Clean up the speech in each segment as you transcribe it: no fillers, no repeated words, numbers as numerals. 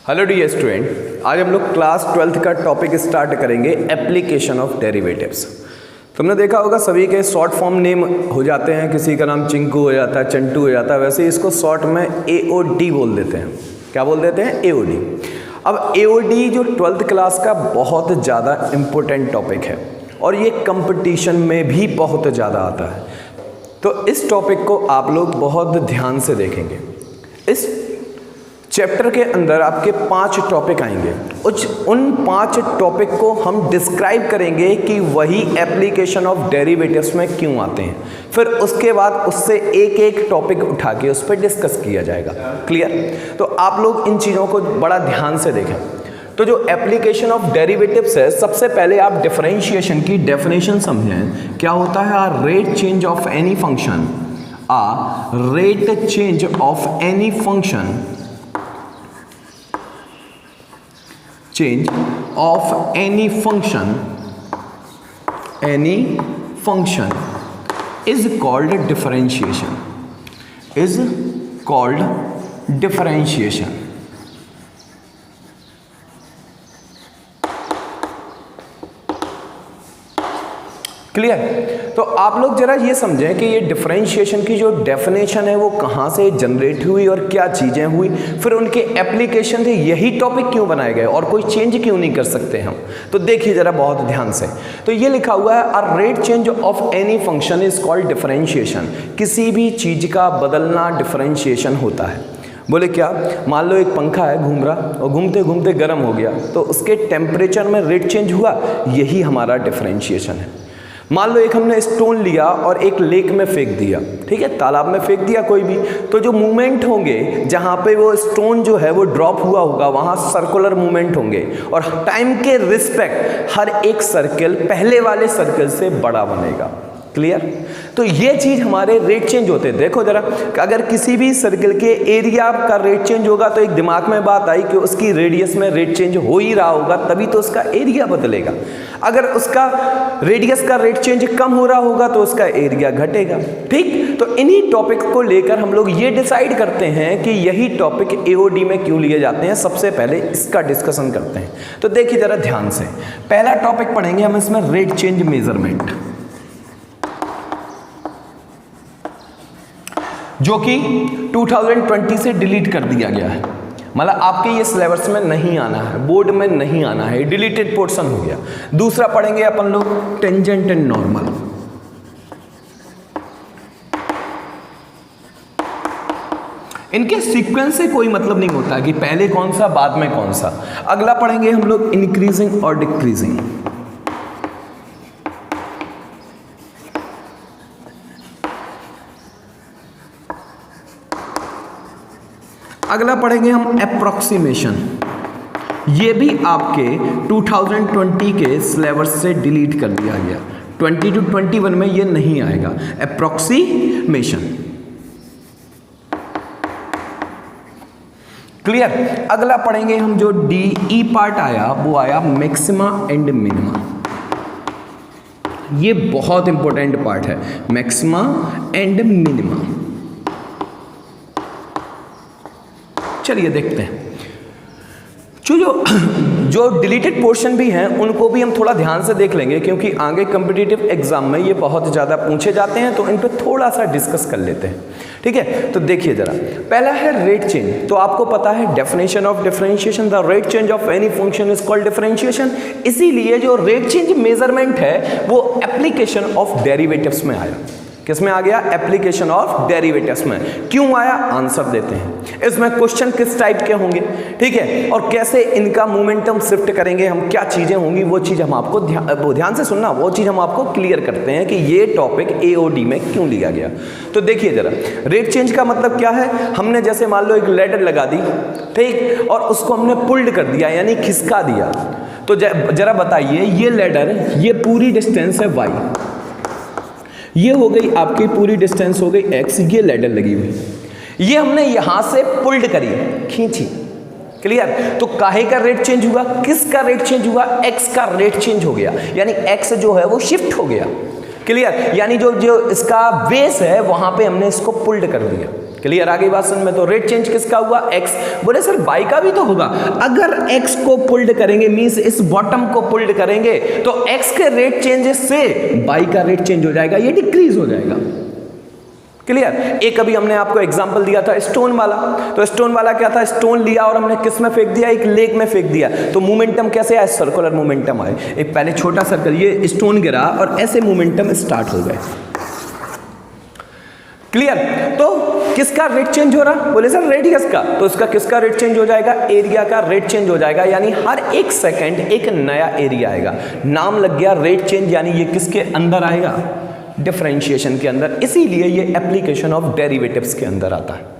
Hello dear student, आज हम लोग क्लास 12th का टॉपिक स्टार्ट करेंगे एप्लीकेशन ऑफ डेरिवेटिव्स। तुमने देखा होगा सभी के शॉर्ट फॉर्म नेम हो जाते हैं, किसी का नाम चिंकू हो जाता है, चंटू हो जाता है, वैसे ही इसको शॉर्ट में AOD बोल देते हैं। क्या बोल देते हैं? AOD। अब AOD जो 12th क्लास का बहुत ज़्यादा इम्पोर्टेंट टॉपिक है और ये कंपटीशन में भी बहुत ज़्यादा आता है, तो इस टॉपिक को आप लोग बहुत ध्यान से देखेंगे। इस चैप्टर के अंदर आपके 5 टॉपिक आएंगे। उन 5 टॉपिक को हम डिस्क्राइब करेंगे कि वही एप्लीकेशन ऑफ डेरिवेटिव्स में क्यों आते हैं। फिर उसके बाद उससे एक एक टॉपिक उठा के उस पर डिस्कस किया जाएगा। क्लियर? तो आप लोग इन चीज़ों को बड़ा ध्यान से देखें। तो जो एप्लीकेशन ऑफ डेरिवेटिव्स है, सबसे पहले आप डिफरेंशिएशन की डेफिनेशन समझें। क्या होता है? A rate change of any function, a rate change of any function, change of any function is called differentiation, is called differentiation। Clear? तो आप लोग जरा ये समझें कि ये डिफरेंशिएशन की जो डेफिनेशन है वो कहाँ से जनरेट हुई और क्या चीज़ें हुई, फिर उनके एप्लीकेशन थे, यही टॉपिक क्यों बनाए गए और कोई चेंज क्यों नहीं कर सकते हम। तो देखिए जरा बहुत ध्यान से। तो ये लिखा हुआ है, a rate change of any function is called differentiation. किसी भी चीज़ का बदलना डिफरेंशिएशन होता है। बोले क्या? मान लो एक पंखा है, घूम रहा और घूमते घूमते गर्म हो गया, तो उसके टेम्परेचर में रेट चेंज हुआ, यही हमारा डिफरेंशिएशन है। मान लो एक हमने स्टोन लिया और एक लेक में फेंक दिया, ठीक है, तालाब में फेंक दिया कोई भी, तो जो मूवमेंट होंगे जहाँ पे वो स्टोन जो है वो ड्रॉप हुआ होगा, वहाँ सर्कुलर मूवमेंट होंगे और टाइम के रिस्पेक्ट हर एक सर्कल पहले वाले सर्कल से बड़ा बनेगा। क्लियर? तो ये चीज़ हमारे रेट चेंज होते हैं। देखो जरा, अगर किसी भी सर्कल के एरिया का रेट चेंज होगा तो एक दिमाग में बात आई कि उसकी रेडियस में रेट चेंज हो ही रहा होगा, तभी तो उसका एरिया बदलेगा। अगर उसका रेडियस का रेट चेंज कम हो रहा होगा तो उसका एरिया घटेगा। ठीक? तो इन्हीं टॉपिक को लेकर हम लोग ये डिसाइड करते हैं कि यही टॉपिक AOD में क्यों लिए जाते हैं। सबसे पहले इसका डिस्कशन करते हैं। तो देखिए जरा ध्यान से, पहला टॉपिक पढ़ेंगे हम इसमें, रेट चेंज मेजरमेंट, जो कि 2020 से डिलीट कर दिया गया है। मतलब आपके ये सिलेबस में नहीं आना है, बोर्ड में नहीं आना है, डिलीटेड पोर्शन हो गया। दूसरा पढ़ेंगे अपन लोग टेंजेंट एंड नॉर्मल। इनके सीक्वेंस से कोई मतलब नहीं होता कि पहले कौन सा बाद में कौन सा। अगला पढ़ेंगे हम लोग इंक्रीजिंग और डिक्रीजिंग। अगला पढ़ेंगे हम अप्रोक्सीमेशन। ये भी आपके 2020 के सिलेबस से डिलीट कर दिया गया, 20 to 21 में ये नहीं आएगा अप्रोक्सीमेशन। क्लियर? अगला पढ़ेंगे हम, जो DE पार्ट आया वो आया मैक्सिमा एंड मिनिमा। ये बहुत इंपॉर्टेंट पार्ट है, मैक्सिमा एंड मिनिमा। चलिए देखते हैं। जो डिलीटेड पोर्शन भी हैं उनको भी हम थोड़ा ध्यान से देख लेंगे, क्योंकि आगे कॉम्पिटिटिव एग्जाम में ये बहुत ज़्यादा पूछे जाते हैं, तो इन पर थोड़ा सा डिस्कस कर लेते हैं। ठीक है? तो देखिए जरा, पहला है रेट चेंज। तो आपको पता है definition of differentiation, the rate change of any function is called differentiation. इसीलिए जो रेट चेंज मेजरमेंट है वो एप्लीकेशन ऑफ डेरिवेटिव्स में आया। किस में आ गया? एप्लीकेशन ऑफ डेरिवेटिव्स में। क्यों आया? आंसर देते हैं। इसमें क्वेश्चन किस टाइप के होंगे, ठीक है, और कैसे इनका मोमेंटम शिफ्ट करेंगे हम, क्या चीजें होंगी, वो चीज हम आपको ध्यान से सुनना, वो चीज हम आपको क्लियर करते हैं कि ये टॉपिक AOD में क्यों लिया गया। तो देखिए जरा, रेट चेंज का मतलब क्या है? हमने जैसे मान लो एक लैडर लगा दी, ठीक, और उसको हमने पुल्ड कर दिया, यानी खिसका दिया। तो जरा बताइए, ये लैडर, ये पूरी डिस्टेंस है y, ये हो गई आपकी पूरी डिस्टेंस हो गई x, ये लैडर लगी हुई, ये हमने यहां से पुल्ड करी, खींची। क्लियर? तो काहे का रेट चेंज हुआ? किसका रेट चेंज हुआ? x का रेट चेंज हो गया, यानी x जो है वो शिफ्ट हो गया। क्लियर, यानी जो जो इसका बेस है वहां पे हमने इसको पुल्ड कर दिया। क्लियर, आगे बात समझ में? तो रेट चेंज किसका हुआ? एक्स। बोले सर बाई का भी तो होगा। अगर एक्स को पुल्ड करेंगे मींस इस बॉटम को पुल्ड करेंगे तो एक्स के रेट चेंजेस से बाई का रेट चेंज हो जाएगा, ये डिक्रीज हो जाएगा। क्लियर। एक अभी हमने आपको एग्जांपल दिया था स्टोन वाला, तो स्टोन वाला क्या था? स्टोन लिया और हमने किस में फेंक दिया? एक लेक में फेंक दिया। तो मोमेंटम कैसे आया? सर्कुलर मोमेंटम आए। एक पहले छोटा सर्कल, ये स्टोन गिरा और ऐसे मोमेंटम स्टार्ट हो गए। क्लियर। तो किसका रेट चेंज हो रहा? बोले सर रेडियस का। तो इसका किसका रेट चेंज हो जाएगा? एरिया का रेट चेंज हो जाएगा, यानी हर एक सेकंड एक नया एरिया आएगा। नाम लग गया रेट चेंज, यानी ये किसके अंदर आएगा? डिफरेंशिएशन के अंदर। इसीलिए ये एप्लीकेशन ऑफ डेरिवेटिव्स के अंदर आता है।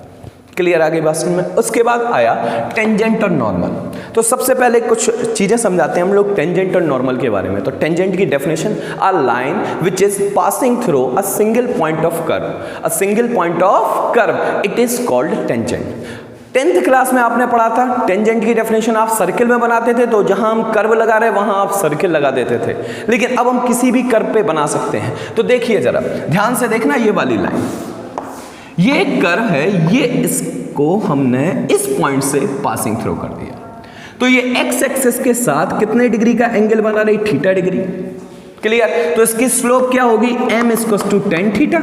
क्लियर, आगे बात समझ में? उसके बाद आया टेंजेंट और नॉर्मल। तो सबसे पहले कुछ चीजें समझाते हैं हम लोग टेंजेंट और नॉर्मल के बारे में। तो टेंजेंट की definition, a line which is passing through a single point of curve, a single point of curve, it is called tangent. 10th class में आपने पढ़ा था टेंजेंट की डेफिनेशन आप सर्किल में बनाते थे, तो जहां हम कर्व लगा रहे वहां आप सर्किल लगा देते थे, लेकिन अब हम किसी भी कर्व पे बना सकते हैं। तो देखिए जरा ध्यान से देखना, ये वाली लाइन, ये कर्व है, ये इसको हमने इस पॉइंट से पासिंग थ्रू कर दिया। तो ये एक्स एक्सिस के साथ कितने डिग्री का एंगल बना रही? Theta degree. क्लियर। तो इसकी स्लोप क्या होगी? m equals to tan theta,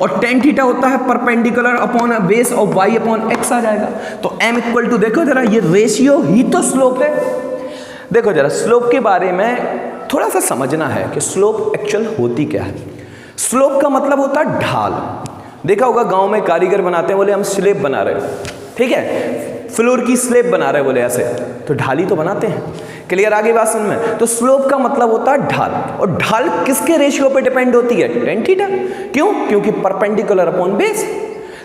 और tan थीटा होता है perpendicular upon base of y upon x आ जाएगा। तो m इक्वल टू, देखो जरा ये रेशियो ही तो स्लोप है। देखो जरा स्लोप के बारे में थोड़ा सा समझना है कि स्लोप एक्चुअल होती क्या है। स्लोप का मतलब होता है ढाल। देखा होगा गांव में कारीगर बनाते हैं, बोले हम स्लेब बना रहे हैं, ठीक है, फ्लोर की स्लेब बना रहे हैं, बोले ऐसे, तो ढाली तो बनाते हैं। क्लियर, आगे बात समझ में? तो स्लोप का मतलब होता है ढाल, और ढाल किसके रेशियो पे डिपेंड होती है? tan theta. क्यों? क्योंकि परपेंडिकुलर अपॉन बेस।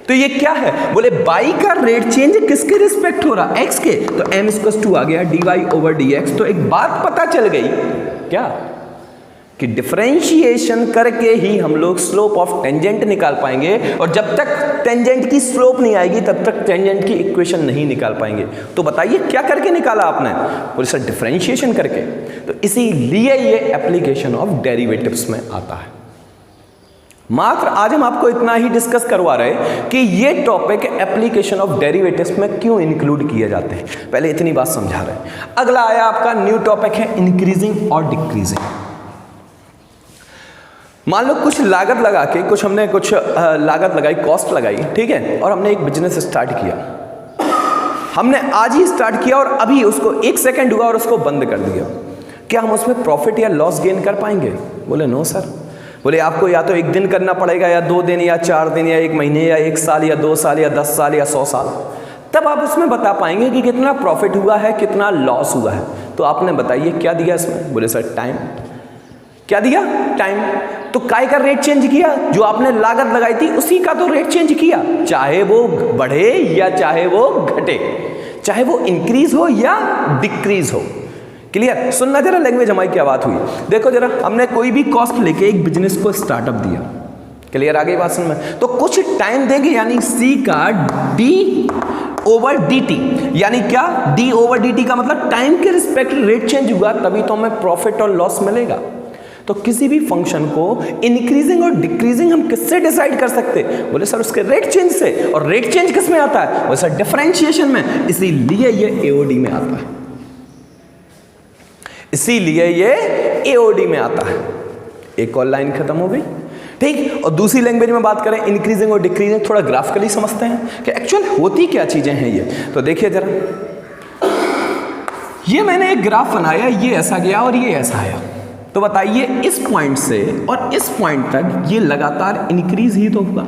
तो ये क्या है? बोले बाई का रेट चेंज किसके रिस्पेक्ट हो रहा? x के। तो m इक्वल्स टू आ गया dy/dx। तो एक बात पता चल गई क्या? कि डिफरेंशिएशन करके ही हम लोग स्लोप ऑफ टेंजेंट निकाल पाएंगे, और जब तक टेंजेंट की स्लोप नहीं आएगी तब तक टेंजेंट की इक्वेशन नहीं निकाल पाएंगे। तो बताइए क्या करके निकाला आपने? बोले सर डिफरेंशिएशन करके। तो इसीलिए ये एप्लीकेशन ऑफ डेरिवेटिव्स में आता है। मात्र आज हम आपको इतना ही डिस्कस करवा रहे हैं कि ये टॉपिक एप्लीकेशन ऑफ डेरिवेटिव्स में क्यों इंक्लूड किए जाते हैं, पहले इतनी बात समझा रहे हैं। अगला आया आपका न्यू टॉपिक है इंक्रीजिंग और डिक्रीजिंग। मान लो कुछ लागत लगा के, कुछ हमने कुछ लागत लगाई, कॉस्ट लगाई, ठीक है, और हमने एक बिजनेस स्टार्ट किया। हमने आज ही स्टार्ट किया और अभी उसको 1 सेकंड हुआ और उसको बंद कर दिया। क्या हम उसमें प्रॉफिट या लॉस गेन कर पाएंगे? बोले नो सर। बोले आपको या तो 1 दिन करना पड़ेगा, या 2 दिन, या 4 दिन, या 1 महीने, या 1 साल, या 2 साल, या 10 साल, या 100 साल, तब आप उसमें बता पाएंगे कि कितना प्रॉफिट हुआ है, कितना लॉस हुआ है। तो आपने बताइए क्या दिया इसमें? बोले सर टाइम। क्या दिया? टाइम। तो काय का रेट चेंज किया? जो आपने लागत लगाई थी उसी का तो रेट चेंज किया, चाहे वो बढ़े या चाहे वो घटे, चाहे वो इंक्रीज हो या डिक्रीज हो। क्लियर? सुनना जरा लैंग्वेज हमारी क्या बात हुई। देखो जरा, हमने कोई भी कॉस्ट लेके एक बिजनेस को स्टार्टअप दिया। क्लियर, आगे बात सुन में? तो कुछ टाइम देंगे, यानी सी का d/dt, यानी क्या? d/dt का मतलब टाइम के रिस्पेक्ट रेट चेंज हुआ तभी तो हमें प्रॉफिट और लॉस मिलेगा। तो किसी भी फंक्शन को इंक्रीजिंग और डिक्रीजिंग हम किससे डिसाइड कर सकते? बोले सर उसके रेट चेंज से। और रेट चेंज किस में आता है? बोले सर डिफरेंशिएशन में। इसीलिए ये एओडी में आता है, इसीलिए ये एओडी में आता है। एक और लाइन खत्म हो गई, ठीक। और दूसरी लैंग्वेज में बात करें इंक्रीजिंग और डिक्रीजिंग, थोड़ा ग्राफिकली समझते हैं कि एक्चुअल होती क्या चीजें हैं ये। तो देखिए जरा, ये मैंने एक ग्राफ बनाया, ये ऐसा गया और ये ऐसा आया। तो बताइए इस पॉइंट से और इस पॉइंट तक ये लगातार इंक्रीज ही तो होगा।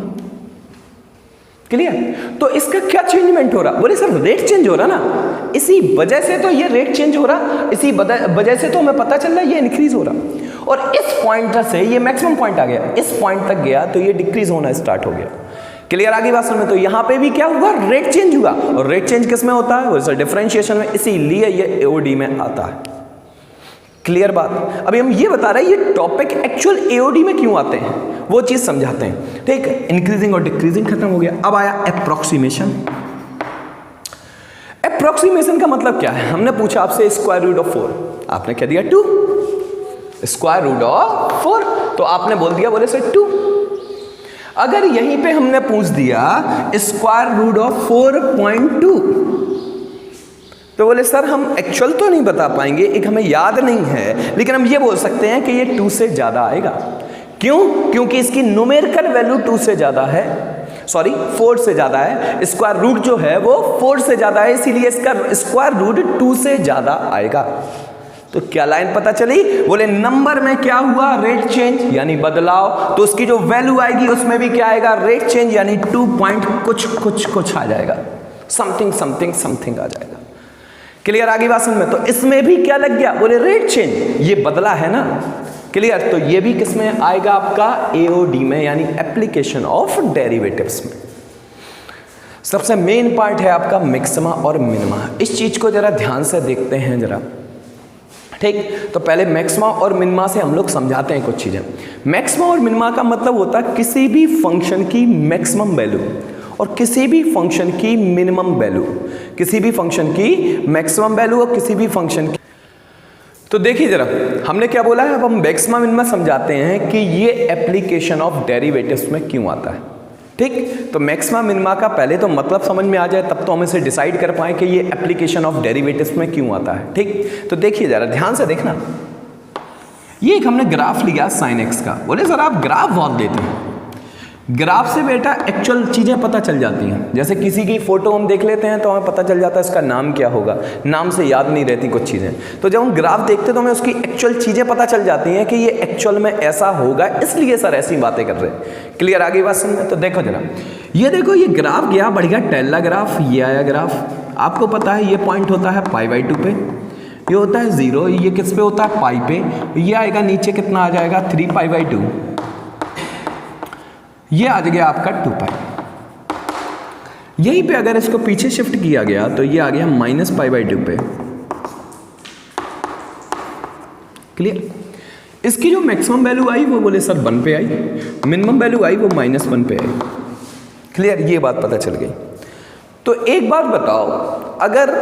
क्लियर? तो इसका क्या चेंजमेंट हो रहा? बोले सर रेट चेंज हो रहा ना, इसी वजह से तो ये रेट चेंज हो रहा, इसी वजह से तो हमें पता चल रहा है ये इंक्रीज हो रहा। और इस पॉइंट से ये मैक्सिमम पॉइंट आ गया, इस पॉइंट तक गया तो ये डिक्रीज होना स्टार्ट हो गया। क्लियर? आगे बात सुन में? तो यहां पे भी क्या हुआ? रेट चेंज हुआ। और रेट चेंज किस में होता है? बोले सर डिफरेंशिएशन में, इसीलिए ये एओडी में आता है। क्लियर बात? अभी हम ये बता रहे हैं ये टॉपिक एक्चुअल एओडी में क्यों आते हैं, वो चीज समझाते हैं, ठीक। इंक्रीजिंग और डिक्रीजिंग खत्म हो गया। अब आया एप्रोक्सीमेशन। एप्रोक्सीमेशन का मतलब क्या है? हमने पूछा आपसे स्क्वायर रूट ऑफ 4, आपने क्या दिया 2। Square root of 4। तो आपने बोल दिया, बोले सर 2। अगर यहीं पे हमने पूछ दिया स्क्वायर रूट ऑफ 4.2, तो बोले सर हम एक्चुअल तो नहीं बता पाएंगे, एक हमें याद नहीं है, लेकिन हम ये बोल सकते हैं कि ये 2 से ज्यादा आएगा। क्यों? क्योंकि इसकी न्यूमेरिकल वैल्यू 2 से ज्यादा है, सॉरी 4 से ज्यादा है। स्क्वायर रूट जो है वो 4 से ज्यादा है, इसीलिए इसका स्क्वायर रूट 2 से ज्यादा आएगा। तो क्या लाइन पता चली? बोले नंबर में क्या हुआ? रेट चेंज यानी बदलाव। तो उसकी जो वैल्यू आएगी उसमें भी क्या आएगा? रेट चेंज यानी 2 पॉइंट कुछ आ जाएगा, समथिंग समथिंग समथिंग आ जाएगा। क्लियर? आगे बात समझ में? तो इसमें भी क्या लग गया? बोले रेट चेंज, ये बदला है ना। क्लियर? तो ये भी किस में आएगा? आपका एओडी में, यानी एप्लीकेशन ऑफ डेरिवेटिव्स में। सबसे मेन पार्ट है आपका मैक्सिमा और मिनिमा। इस चीज को जरा ध्यान से देखते हैं जरा, ठीक? तो पहले मैक्सिमा और मिनिमा से हम लोग समझाते हैं कुछ चीजें। मैक्सिमा और मिनिमा का मतलब होता है किसी भी फंक्शन की मैक्सिमम वैल्यू और किसी भी फंक्शन की मिनिमम वैल्यू, किसी भी फंक्शन की मैक्सिमम वैल्यू और किसी भी फंक्शन की। तो देखिए जरा, हमने क्या बोला है, अब हम मैक्सिमा मिनिमा समझाते हैं कि ये एप्लीकेशन ऑफ डेरिवेटिव्स में क्यों आता है, ठीक? तो मैक्सिमा मिनिमा का पहले तो मतलब समझ में आ जाए, तब तो हम इसे डिसाइड कर पाए कि ये एप्लीकेशन ऑफ डेरिवेटिव्स में क्यों आता है, ठीक? तो देखिए जरा ध्यान से देखना, ये एक हमने ग्राफ लिया sin x का। बोले सर आप ग्राफ बहुत देते हैं, ग्राफ से बेटा एक्चुअल चीजें पता चल जाती हैं। जैसे किसी की फोटो हम देख लेते हैं तो हमें पता चल जाता है इसका नाम क्या होगा, नाम से याद नहीं रहती कुछ चीजें। तो जब हम ग्राफ देखते हैं तो हमें उसकी एक्चुअल चीजें पता चल जाती हैं कि ये एक्चुअल में ऐसा होगा, इसलिए सर ऐसी बातें कर रहे हैं। क्लियर? आगे बात समझ में? तो देखो जरा, ये देखो ये ग्राफ गया बढ़िया टेल्ला ग्राफ, ये आया ग्राफ। आपको पता है ये पॉइंट होता है π/2 पे, ये होता है 0, ये किस पे होता है? पाई पे। ये आएगा नीचे कितना आ जाएगा? 3π/2। ये आ गया आपका 2π। यहीं पे अगर इसको पीछे शिफ्ट किया गया तो ये आ गया -π/2 पे। क्लियर? इसकी जो मैक्सिमम वैल्यू आई वो बोले सर 1 पे आई, मिनिमम वैल्यू आई वो -1 पे आई। क्लियर? ये बात पता चल गई। तो एक बात बताओ, अगर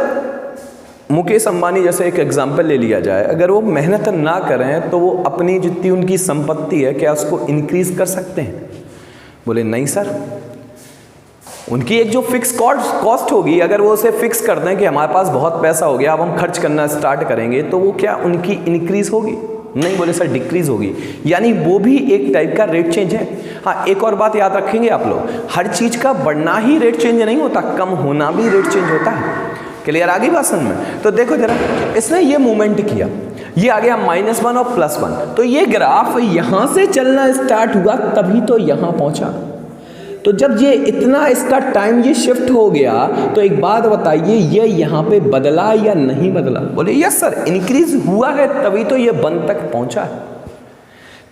मुकेश अंबानी जैसे एक एग्जाम्पल ले लिया जाए, अगर वो मेहनत ना करें तो वो अपनी जितनी उनकी संपत्ति है क्या उसको इंक्रीज कर सकते हैं? बोले नहीं सर, उनकी एक जो फिक्स कॉस्ट होगी, अगर वो उसे फिक्स कर दें कि हमारे पास बहुत पैसा हो गया अब हम खर्च करना स्टार्ट करेंगे, तो वो क्या उनकी इंक्रीज होगी? नहीं, बोले सर डिक्रीज होगी। यानी वो भी एक टाइप का रेट चेंज है। हाँ, एक और बात याद रखेंगे आप लोग, हर चीज का बढ़ना ही रेट चेंज नहीं होता, कम होना भी रेट चेंज होता है। क्लियर? आगे बात समझ में? तो देखो जरा, इसने ये मूवमेंट किया, ये आ गया -1 और +1, तो ये ग्राफ यहां से चलना स्टार्ट हुआ तभी तो यहां पहुंचा। तो जब ये इतना इसका टाइम ये शिफ्ट हो गया, तो एक बात बताइए, ये यहां पे बदला या नहीं बदला? बोले यस सर, इंक्रीज हुआ है तभी तो ये 1 तक पहुंचा है।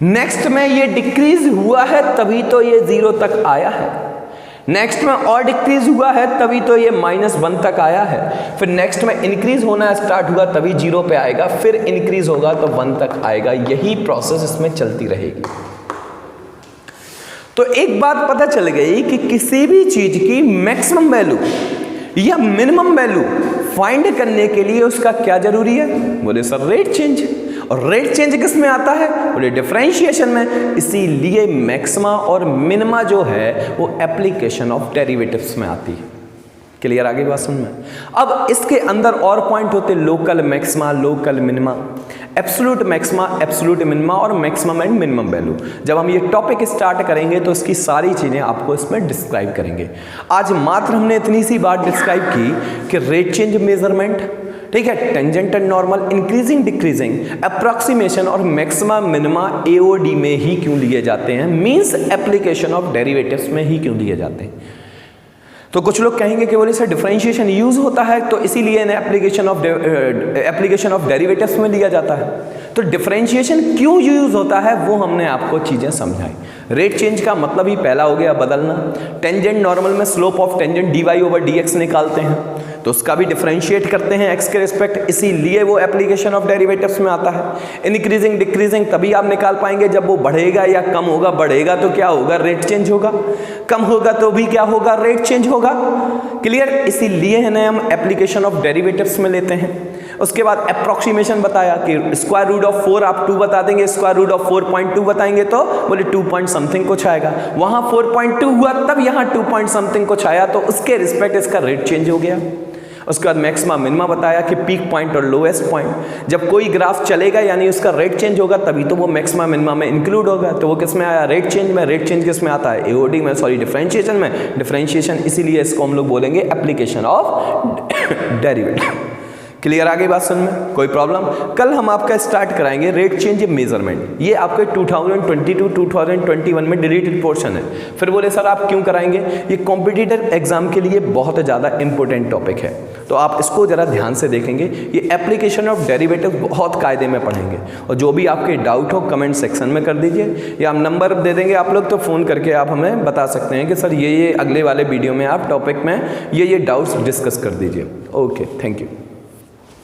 नेक्स्ट में ये डिक्रीज हुआ है तभी तो ये 0 तक आया है। नेक्स्ट में और डिक्रीज हुआ है तभी तो ये -1 तक आया है। फिर नेक्स्ट में इंक्रीज होना स्टार्ट हुआ तभी 0 पे आएगा, फिर इंक्रीज होगा तो 1 तक आएगा। यही प्रोसेस इसमें चलती रहेगी। तो एक बात पता चल गई कि किसी भी चीज की मैक्सिमम वैल्यू या मिनिमम वैल्यू फाइंड करने के लिए उसका क्या जरूरी है? बोले सर रेट चेंज। और रेट चेंज किस में आता है? बोले डिफरेंशिएशन में। इसीलिए मैक्सिमा और मिनिमा जो है वो एप्लीकेशन ऑफ डेरिवेटिव्स में आती है। क्लियर? आगे बात समझ में? अब इसके अंदर और पॉइंट होते, local maxima, local minima, absolute maxima, absolute minima और मैक्सिमम एंड मिनिमम वैल्यू। जब हम ये टॉपिक स्टार्ट करेंगे तो इसकी सारी चीजें आपको इसमें डिस्क्राइब करेंगे। आज मात्र हमने इतनी सी बात डिस्क्राइब की कि रेट चेंज मेजरमेंट, ठीक है, tangent and normal, increasing decreasing, approximation और मैक्सिमा मिनिमा एओडी में ही क्यों लिए जाते हैं, मींस एप्लीकेशन ऑफ डेरिवेटिव्स में ही क्यों लिए जाते हैं। तो कुछ लोग कहेंगे कि बोले सर डिफरेंशिएशन यूज होता है तो इसीलिए एप्लीकेशन ऑफ डेरिवेटिव्स में लिया जाता है। तो डिफरेंशिएशन क्यों यूज होता है वो हमने आपको चीजें समझाई। रेट चेंज का मतलब ही पहला हो गया बदलना। टेंजेंट नॉर्मल में स्लोप ऑफ टेंजेंट dy/dx निकालते हैं तो उसका भी डिफरेंशिएट करते हैं x के रिस्पेक्ट, इसीलिए वो एप्लीकेशन ऑफ डेरिवेटिव्स में आता है। इंक्रीजिंग डिक्रीजिंग तभी आप निकाल पाएंगे जब वो बढ़ेगा या कम होगा। बढ़ेगा तो क्या होगा? रेट चेंज होगा। कम होगा तो भी क्या होगा? रेट चेंज होगा। क्लियर? इसीलिए है ना हम एप्लीकेशन ऑफ डेरिवेटिव्स में लेते हैं। उसके बाद अप्रोक्सीमेशन बताया कि स्क्वायर रूट ऑफ 4 आप 2 बता देंगे, स्क्वायर रूट ऑफ 4.2 बताएंगे तो बोले 2 पॉइंट समथिंग कुछ आएगा। वहां 4.2 हुआ तब यहां 2 पॉइंट समथिंग कुछ आया, तो उसके रिस्पेक्ट इसका रेट चेंज हो गया। उसके बाद मैक्सिमा मिनिमा बताया कि पीक पॉइंट और लोएस्ट पॉइंट, जब कोई ग्राफ चलेगा यानी उसका रेट चेंज होगा तभी तो वो मैक्सिमा मिनिमा में इंक्लूड होगा। तो वो किस में आया? रेट चेंज में। रेट चेंज किस में आता है? एओडी में, सॉरी डिफरेंशिएशन में। डिफरेंशिएशन इसीलिए इसको हम लोग बोलेंगे एप्लीकेशन ऑफ डेरिवेटिव। क्लियर आ गई बात सुन में? कोई प्रॉब्लम? कल हम आपका स्टार्ट कराएंगे रेट चेंज मेजरमेंट। ये आपके 2022-2021 में डिलीटेड पोर्शन है। फिर बोले सर आप क्यों कराएंगे? ये कॉम्पिटिटिव एग्जाम के लिए बहुत ज़्यादा इंपॉर्टेंट टॉपिक है, तो आप इसको ज़रा ध्यान से देखेंगे। ये एप्लीकेशन ऑफ डेरिवेटिव बहुत कायदे में पढ़ेंगे, और जो भी आपके डाउट हो कमेंट सेक्शन में कर दीजिए, या हम नंबर दे देंगे आप लोग, तो फ़ोन करके आप हमें बता सकते हैं कि सर ये अगले वाले वीडियो में आप टॉपिक में ये डाउट्स डिस्कस कर दीजिए। Okay, thank you.